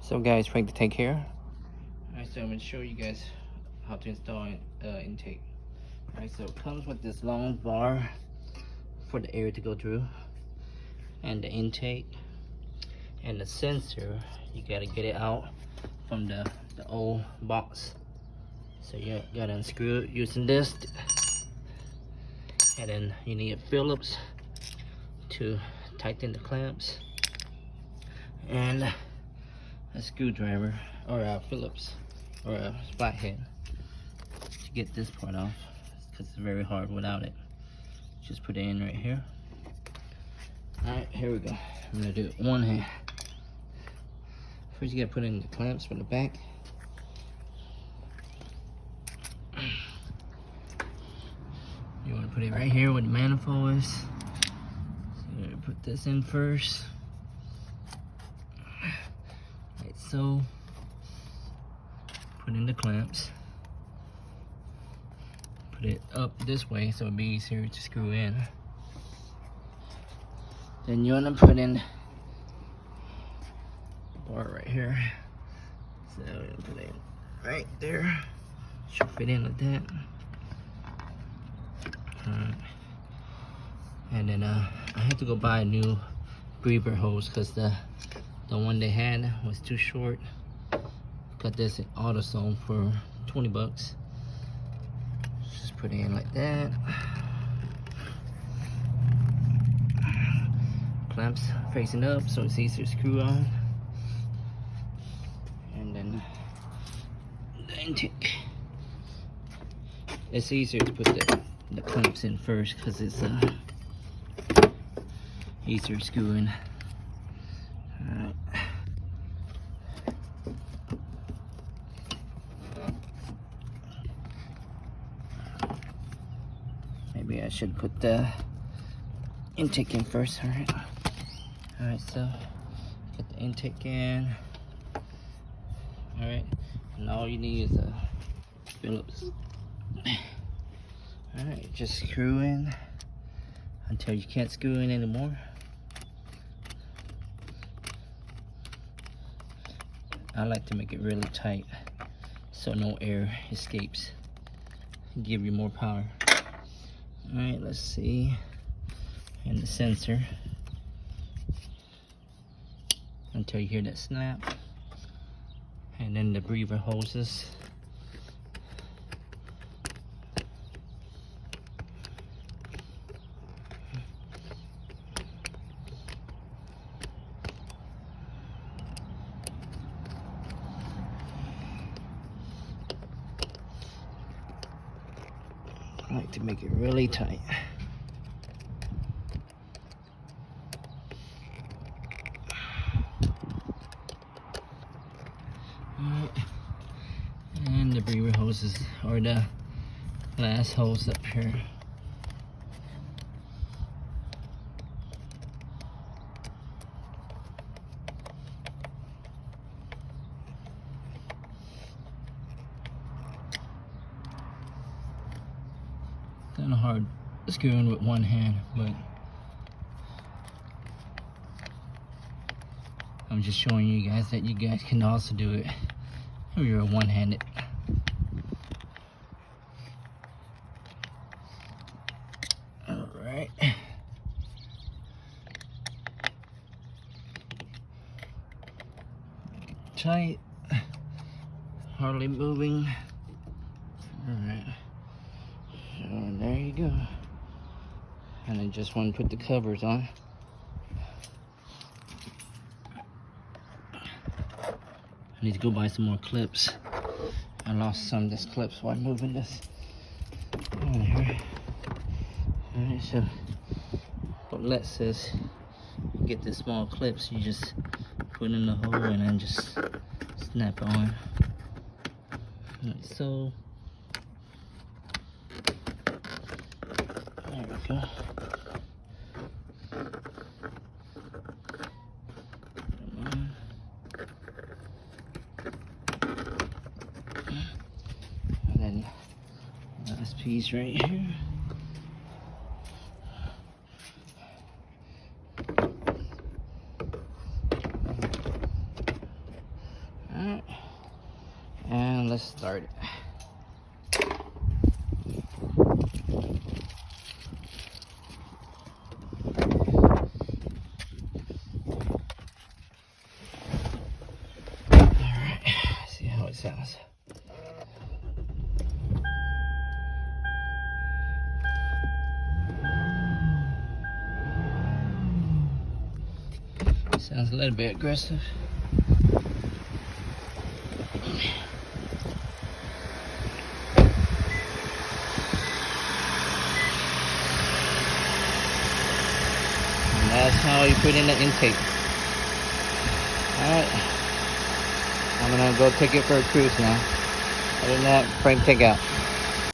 So guys, Frank to take here. Alright, so I'm going to show you guys how to install intake. Alright, so it comes with this long bar for the air to go through, and the intake, and the sensor. You got to get it out from the old box. So you got to unscrew it using this, and then you need a Phillips to tighten the clamps, and a screwdriver or a Phillips or a spot head to get this part off, because it's very hard without it. Just put it in right here. Alright, here we go. I'm gonna do it one hand. First you gotta put in the clamps from the back. You wanna put it right here where the manifold is. So you're gonna put this in first. Like so. Put in the clamps. Put it up this way so it'll be easier to screw in. Then you wanna put in the bar right here. So you're gonna put it right there. Should fit in like that. Alright. And then I had to go buy a new breather hose because the one they had was too short. Got this at AutoZone for 20 bucks. Just put it in like that. Clamps facing up so it's easier to screw on. And then the intake. It's easier to put the clamps in first because it's easier screwing. Alright. Maybe I should put the intake in first. Alright. Alright, so get the intake in. Alright. And all you need is a Phillips. Alright, just screw in until you can't screw in anymore. I like to make it really tight so no air escapes. Give you more power. Alright, let's see. And the sensor. Until you hear that snap. And then the breather hoses. I like to make it really tight. Alright. And the breather hoses, or the last hose up here. Kind of hard screwing with one hand, but I'm just showing you guys that you guys can also do it if you're one-handed. Alright. Tight. Hardly moving. Alright. So there you go. And I just want to put the covers on. I need to go buy some more clips. I lost some of this clips while moving this on here. Alright, so for Lexus, you get the small clips, you just put in the hole and then just snap on. Like so. There we go. And then last piece right here. Alright. And let's start it. Alright, see how it sounds. Sounds a little bit aggressive. And that's how you put in the intake. Alright. I'm gonna go take it for a cruise now. Other than that, frame take out.